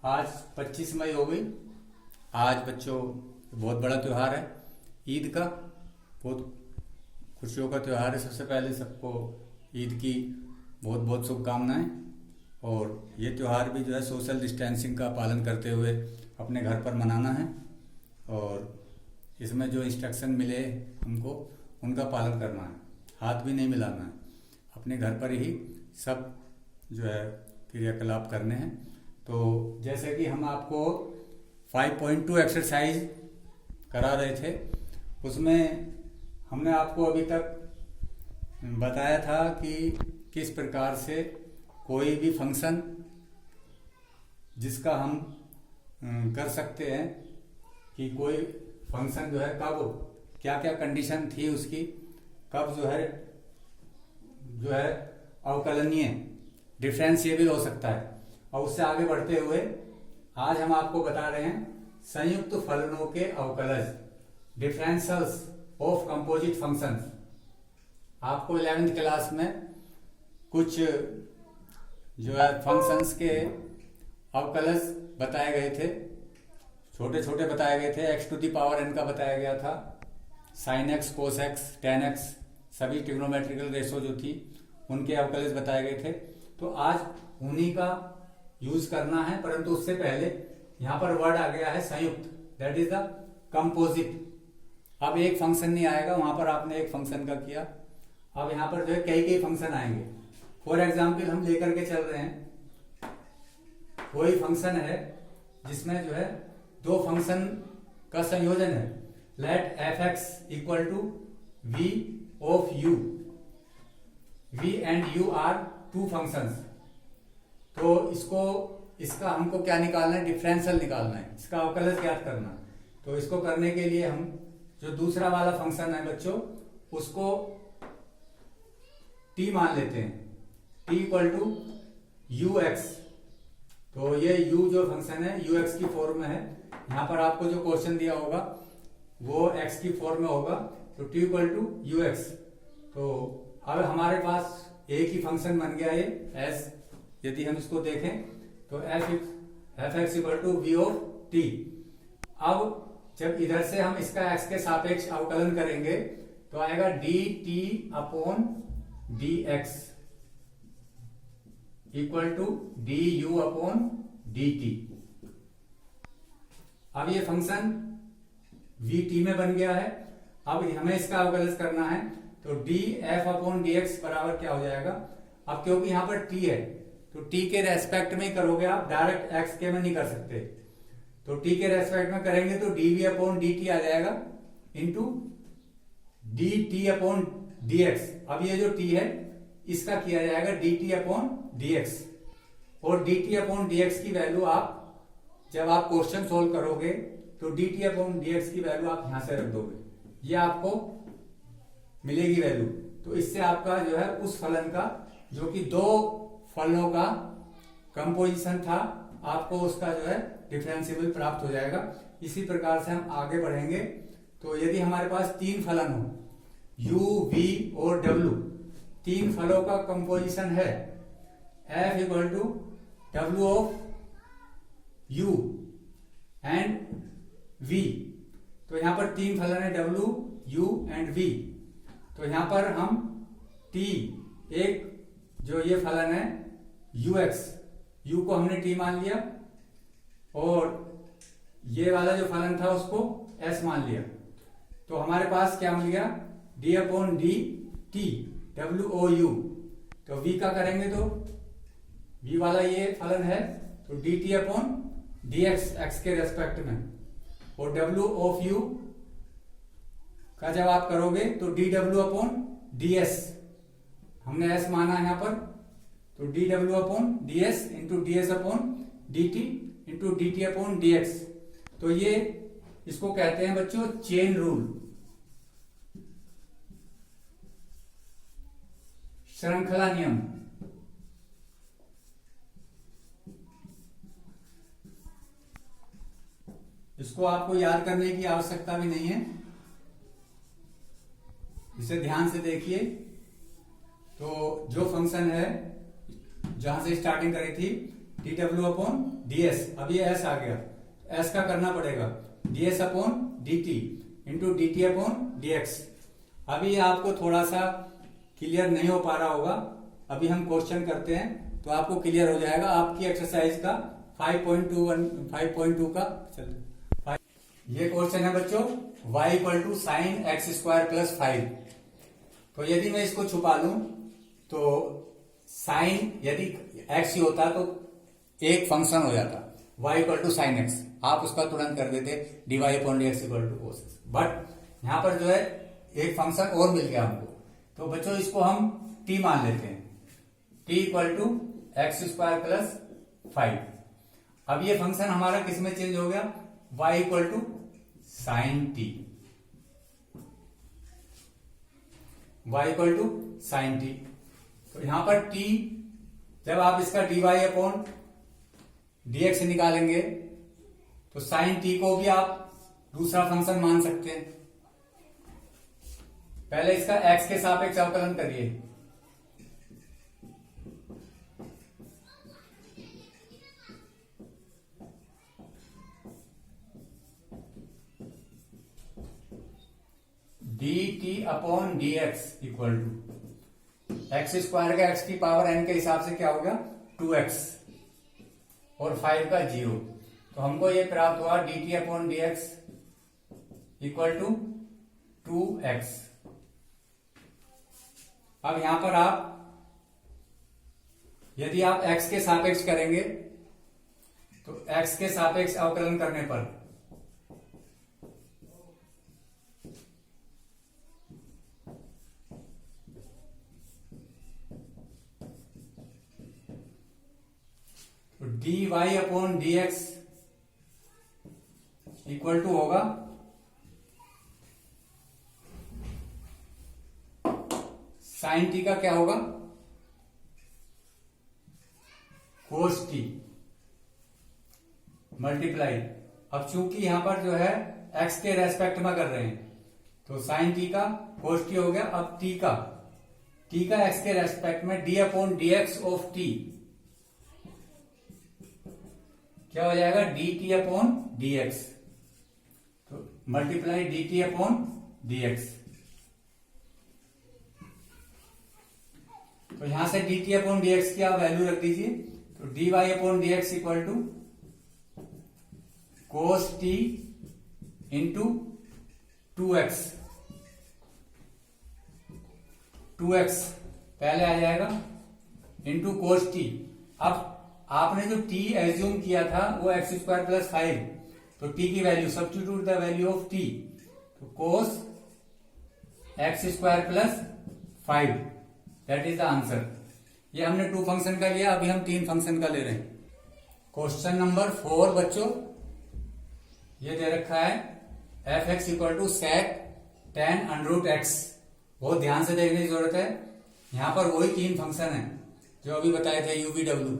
आज 25 मई हो गई। आज बच्चों बहुत बड़ा त्यौहार है, ईद का। बहुत खुशियों का त्यौहार है। सबसे पहले सबको ईद की बहुत बहुत शुभकामनाएं। और ये त्यौहार भी जो है सोशल डिस्टेंसिंग का पालन करते हुए अपने घर पर मनाना है। और इसमें जो इंस्ट्रक्शन मिले हमको उनका पालन करना है, हाथ भी नहीं मिलाना है। अपने घर पर ही सब जो है क्रियाकलाप करने हैं। तो जैसे कि हम आपको 5.2 एक्सरसाइज करा रहे थे, उसमें हमने आपको अभी तक बताया था कि किस प्रकार से कोई भी फंक्शन जिसका हम कर सकते हैं कि कोई फंक्शन जो है कब क्या क्या कंडीशन थी उसकी, कब जो है अवकलनीय डिफरेंशिएबल हो सकता है। और उससे आगे बढ़ते हुए आज हम आपको बता रहे हैं संयुक्त फलनों के अवकलज, डिफरेंशियल्स ऑफ कंपोजिट फंक्शंस। आपको 11th क्लास में कुछ जो है फंक्शंस के अवकलज बताए गए थे, छोटे छोटे बताए गए थे। x to the power n का बताया गया था, sin x, cos x, tan x, सभी ट्रिग्नोमेट्रिकल रेशो जो थी उनके अवकलज बताए गए थे। तो आज उन्हीं का यूज करना है, परंतु उससे पहले यहाँ पर वर्ड आ गया है संयुक्त, दैट इज द कंपोजिट। अब एक फंक्शन नहीं आएगा, वहां पर आपने एक फंक्शन का किया। अब यहाँ पर जो है कई कई फंक्शन आएंगे। फॉर एग्जाम्पल हम लेकर के चल रहे हैं, कोई फंक्शन है जिसमें जो है दो फंक्शन का संयोजन है। Let f x equal to v of u, v and u are two functions. तो इसका हमको क्या निकालना है, डिफरेंशियल निकालना है, इसका अवकलज ज्ञात करना। तो इसको करने के लिए हम जो दूसरा वाला फंक्शन है बच्चों, उसको t मान लेते हैं, t equal to u x. तो ये u जो फंक्शन है यू एक्स की फॉर्म में है। यहां पर आपको जो क्वेश्चन दिया होगा वो x की फॉर्म में होगा, तो t equal to u x. तो अब हमारे पास एक ही फंक्शन बन गया ये एस। यदि हम इसको देखें तो f x equal to v of t. अब जब इधर से हम इसका x के सापेक्ष अवकलन करेंगे तो आएगा d t upon d x equal to d u upon d t. अब ये फंक्शन वी टी में बन गया है। अब हमें इसका अवकलन करना है, तो D f upon d x बराबर क्या हो जाएगा। अब क्योंकि यहां पर टी है तो टी के रेस्पेक्ट में ही करोगे आप, डायरेक्ट एक्स के में नहीं कर सकते। तो टी के रेस्पेक्ट में करेंगे तो d v upon d t आ जाएगा into d t upon d x. अब ये जो टी है इसका किया जाएगा d t upon d x. और d t upon d x की वैल्यू आप जब आप क्वेश्चन सोल्व करोगे तो d t upon d x की वैल्यू आप यहां से रख दोगे, ये आपको मिलेगी वैल्यू। तो इससे आपका जो है उस फलन का जो कि दो फलों का कंपोजिशन था, आपको उसका जो है डिफरेंशिएबल प्राप्त हो जाएगा। इसी प्रकार से हम आगे बढ़ेंगे। तो यदि हमारे पास तीन फलन हो u, v और w, तीन फलों का कंपोजिशन है f equal to w of u and v। तो यहां पर तीन फलन है w, u एंड v। तो यहां पर हम t, एक जो ये फलन है ux, u को हमने t मान लिया और ये वाला जो फलन था उसको s मान लिया। तो हमारे पास क्या मिल गया, d अपॉन डी टी डब्ल्यू ओ यू। तो v का करेंगे तो v वाला ये फलन है तो d t upon d x, x के रेस्पेक्ट में, और w ऑफ u का जब आप करोगे तो डी डब्ल्यू अपॉन डी एस, हमने s माना है यहां पर, तो डी डब्ल्यू upon d s into d s upon d t into d t upon d x. तो ये इसको कहते हैं बच्चों चेन रूल, श्रृंखला नियम। इसको आपको याद करने की आवश्यकता भी नहीं है, इसे ध्यान से देखिए। तो जो फंक्शन है जहां से स्टार्टिंग करी थी डी डब्ल्यू अपॉन डी एस, अब ये एस आ गया, एस का करना पड़ेगा D s upon d t into d t upon d x. अभी आपको थोड़ा सा क्लियर नहीं हो पा रहा होगा, अभी हम क्वेश्चन करते हैं तो आपको क्लियर हो जाएगा। आपकी एक्सरसाइज का 5.2 का ये क्वेश्चन है बच्चों, y equal to sine x square plus 5। तो यदि मैं इसको छुपा लूं तो साइन यदि x ही होता तो एक फंक्शन हो जाता y equal to sine x, आप उसका तुरंत कर देते d y upon d x equal to cos x. But यहां पर जो है एक फंक्शन और मिल गया हमको, तो बच्चों इसको हम t मान लेते हैं, t equal to x square plus 5। अब ये फंक्शन हमारा किस में चेंज हो गया, y equal to sine t, y equal to sine t. तो यहां पर t जब आप इसका dy अपॉन dx निकालेंगे तो साइन t को भी आप दूसरा फंक्शन मान सकते हैं। पहले इसका x के सापेक्ष अवकलन करिए, d t upon d x equal to x square का x की पावर n के हिसाब से क्या हो गया 2x और 5 का 0। तो हमको ये प्राप्त हुआ d t upon d x equal to 2x। अब यहां पर आप यदि आप x के सापेक्ष करेंगे तो x के सापेक्ष अवकलन करने पर तो d y upon d x equal to होगा साइन टी का क्या होगा कोस टी मल्टीप्लाई। अब चूंकि यहां पर जो है एक्स के रेस्पेक्ट में कर रहे हैं तो साइन टी का कोस टी हो गया। अब टी का एक्स के रेस्पेक्ट में d upon d x of t क्या हो जाएगा d t upon d x, तो multiply d t upon d x. तो यहां से d t upon d x की आप वैल्यू रख दीजिए, तो d y upon d x equal to cos t into 2x पहले आ जाएगा इंटू कोस टी। अब आपने जो t एज्यूम किया था वो एक्स स्क्वायर प्लस 5, तो t की value substitute the value of t, तो cos x square plus 5 that is the answer. ये हमने 2 फंक्शन का लिया, अभी हम 3 फंक्शन का ले रहे हैं। क्वेश्चन नंबर 4 बच्चों ये दे रखा है f x equal to sec tan under x. बहुत ध्यान से देखने की जरूरत है, यहां पर वही 3 फंक्शन है जो अभी बताए थे यूवीडब्ल्यू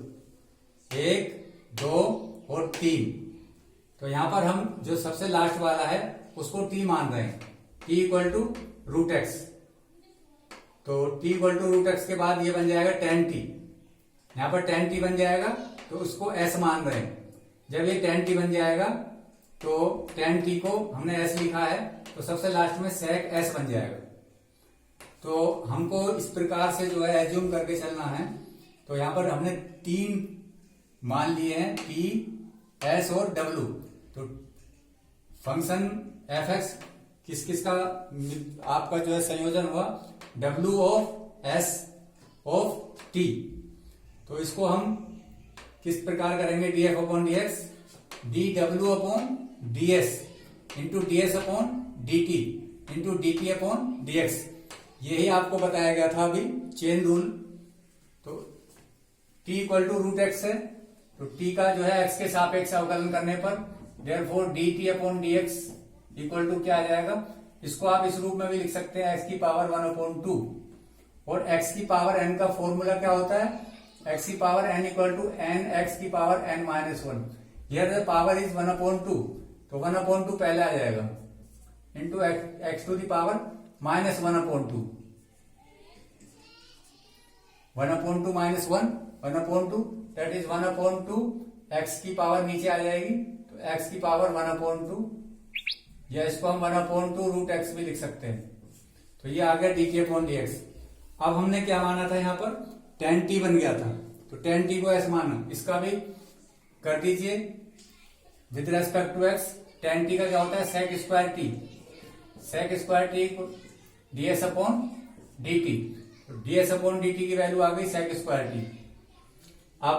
1, 2 और 3। तो यहां पर हम जो सबसे लास्ट वाला है उसको t मान रहे हैं, t equal to root x. तो t equal to root x के बाद ये बन जाएगा tan t, यहां पर tan t बन जाएगा तो उसको s मान रहे हैं। जब ये tan t बन जाएगा तो tan t को हमने s लिखा है तो सबसे लास्ट में sec s बन जाएगा। तो हमको इस प्रकार से जो है एज्यूम करके चलना है। तो यहां पर हमने 3 मान लिए हैं t, s और w। तो फंक्शन एफ एक्स किस किस का आपका जो है संयोजन हुआ w of s of t। तो इसको हम किस प्रकार करेंगे d f upon d x, d डब्ल्यू upon d s into d s upon d t into d t upon d x. यही आपको बताया गया था अभी चेन रूल। तो t equal to root x है तो t का जो है x के सापेक्ष अवकलन करने पर therefore d t upon d x equal to क्या आ जाएगा, इसको आप इस रूप में भी लिख सकते हैं x की पावर 1/2 और x की पावर n का फॉर्मूला क्या होता है x की power n equal to n x की power n minus 1। Here the power is 1/2 तो 1/2 पहले आ जाएगा into x to the power minus 1/2 1/2 minus 1 1/2 that is 1/2 x की पावर नीचे आ जाएगी, तो एक्स की पावर 1/2, या इसको हम 1/2 रूट एक्स भी लिख सकते हैं। तो ये आ गया dk/dx। अब हमने क्या माना था, यहाँ पर tan t बन गया था, तो tan t को ऐसे माना, इसका भी कर दीजिए with respect to x. tan t का क्या होता है, sec square t, sec square t ds/dt, तो ds/dt की वैल्यू आ गई sec स्क्वायर टी। अब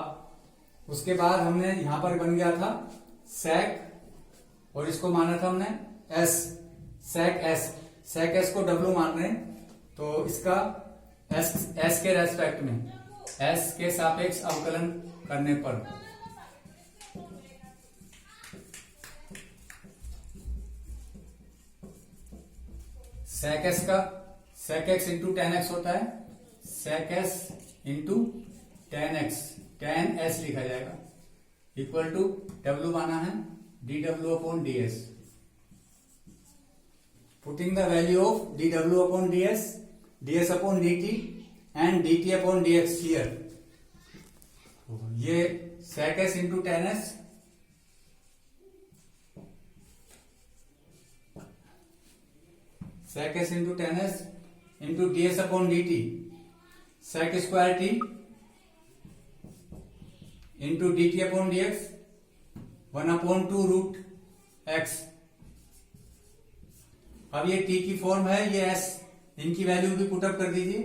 उसके बाद हमने यहां पर बन गया था sec, और इसको माना था हमने s, sec s को w मान रहे हैं, तो इसका s के रेस्पेक्ट में, s के सापेक्ष अवकलन करने पर sec s का sec x into tan x होता है, sec s into tan x, tan s लिखा जाएगा, इक्वल टू w माना है dw/ds। Putting the value of dw/ds, ds/dt and dt/dx here. ये sec s into tan s, sec s into tan s into ds/dt, sec square t into dt/dx 1/2 root x। अब ये t की form है, ये s, इनकी value भी put up कर दीजिए।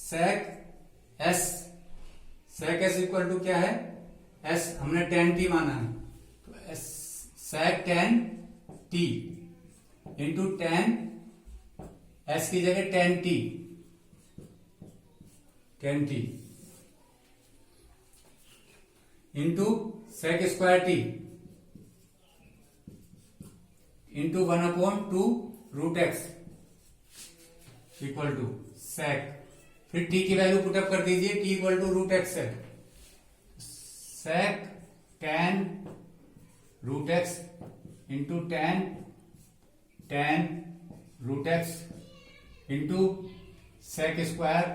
sec s इक्वल टू क्या है, s हमने tan t माना है, तो sec tan t into tan s की जगह tan t into sec square t into 1/2 root x equal to sec, फिर t की वैल्यू पुटअप कर दीजिए, t equal to root x है, sec tan root x into tan root x into sec square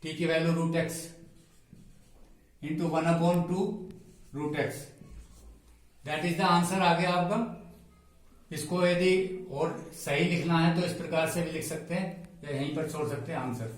t की value root x into 1/2 root x। That is the answer आ गया आपका। इसको यदि और सही लिखना है तो इस प्रकार से भी लिख सकते हैं, या यहीं पर छोड़ सकते हैं आंसर।